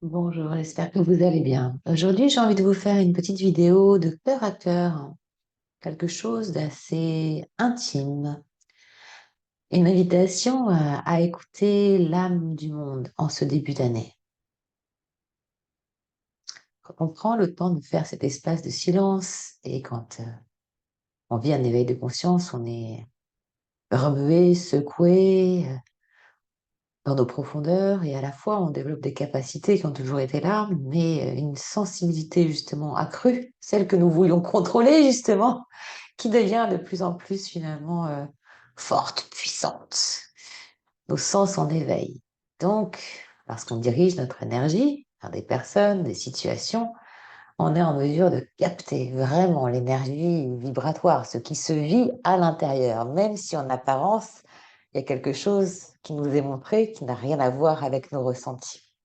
Bonjour, j'espère que vous allez bien. Aujourd'hui, j'ai envie de vous faire une petite vidéo de cœur à cœur, quelque chose d'assez intime, une invitation à écouter l'âme du monde en ce début d'année. Quand on prend le temps de faire cet espace de silence et quand on vit un éveil de conscience, on est remué, secoué, dans nos profondeurs et à la fois on développe des capacités qui ont toujours été là, mais une sensibilité justement accrue, celle que nous voulions contrôler justement, qui devient de plus en plus finalement forte, puissante. Nos sens en éveil. Donc, lorsqu'on dirige notre énergie vers des personnes, des situations, on est en mesure de capter vraiment l'énergie vibratoire, ce qui se vit à l'intérieur, même si en apparence, il y a quelque chose qui nous est montré qui n'a rien à voir avec nos ressentis.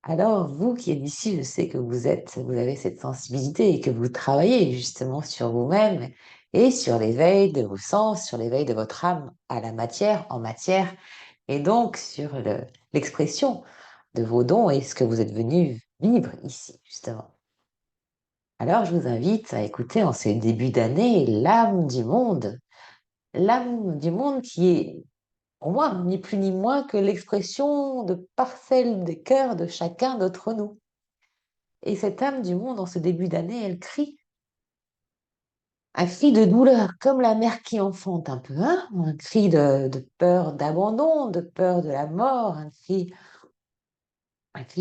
Alors, vous qui êtes ici, je sais que vous avez cette sensibilité et que vous travaillez justement sur vous-même et sur l'éveil de vos sens, sur l'éveil de votre âme à la matière, en matière, et donc sur l'expression de vos dons et ce que vous êtes venu vivre ici, justement. Alors, je vous invite à écouter en ces débuts d'année l'âme du monde qui est, pour moi, ni plus ni moins que l'expression de parcelles des cœurs de chacun d'entre nous. Et cette âme du monde, en ce début d'année, elle crie un cri de douleur, comme la mère qui enfante un peu, hein, un cri de peur d'abandon, de peur de la mort, un cri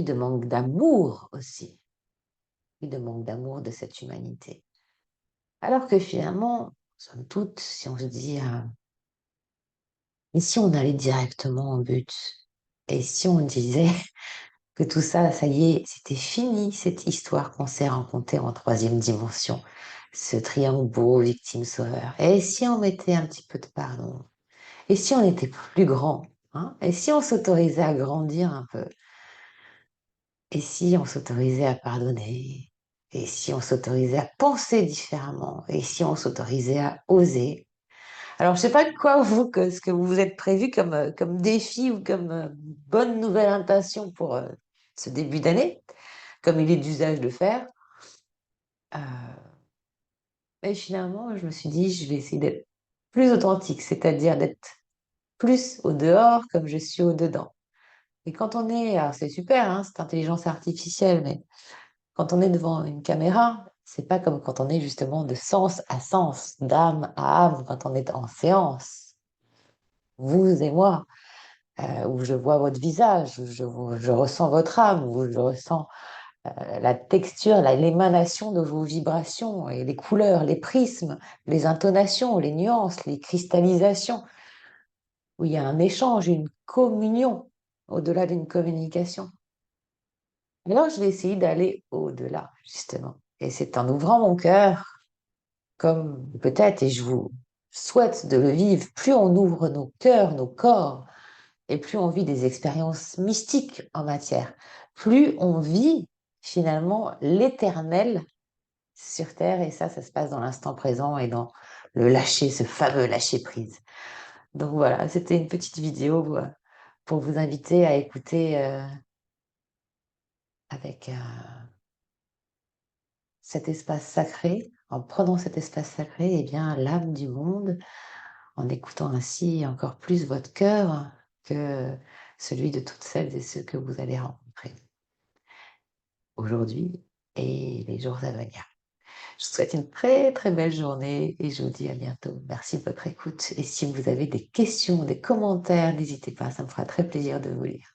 de manque d'amour aussi, un cri de manque d'amour de cette humanité. Alors que finalement, somme toute, si on se dit, et si on allait directement au but? Et si on disait que tout ça, ça y est, c'était fini, cette histoire qu'on s'est racontée en troisième dimension, ce triangle beau, victime, sauveur. Et si on mettait un petit peu de pardon? Et si on était plus grand, hein? Et si on s'autorisait à grandir un peu? Et si on s'autorisait à pardonner? Et si on s'autorisait à penser différemment? Et si on s'autorisait à oser? Alors, je sais pas quoi ce que vous vous êtes prévu comme défi ou comme bonne nouvelle intention pour ce début d'année, comme il est d'usage de faire. Et finalement, je me suis dit, je vais essayer d'être plus authentique, c'est-à-dire d'être plus au dehors comme je suis au dedans. Et quand on est, alors c'est super, hein, cette intelligence artificielle, mais quand on est devant une caméra, c'est pas comme quand on est justement de sens à sens, d'âme à âme, quand on est en séance, vous et moi. Où je vois votre visage, où je ressens votre âme, où je ressens la texture, l'émanation de vos vibrations et les couleurs, les prismes, les intonations, les nuances, les cristallisations, où il y a un échange, une communion au-delà d'une communication. Alors, je vais essayer d'aller au-delà, justement. Et c'est en ouvrant mon cœur, comme peut-être, et je vous souhaite de le vivre, plus on ouvre nos cœurs, nos corps, et plus on vit des expériences mystiques en matière, plus on vit finalement l'éternel sur Terre, et ça se passe dans l'instant présent et dans le lâcher, ce fameux lâcher prise. Donc voilà, c'était une petite vidéo pour vous inviter à écouter avec cet espace sacré, en prenant cet espace sacré, et bien l'âme du monde, en écoutant ainsi encore plus votre cœur que celui de toutes celles et ceux que vous allez rencontrer aujourd'hui et les jours à venir. Je vous souhaite une très très belle journée et je vous dis à bientôt. Merci de votre écoute et si vous avez des questions, des commentaires, n'hésitez pas, ça me fera très plaisir de vous lire.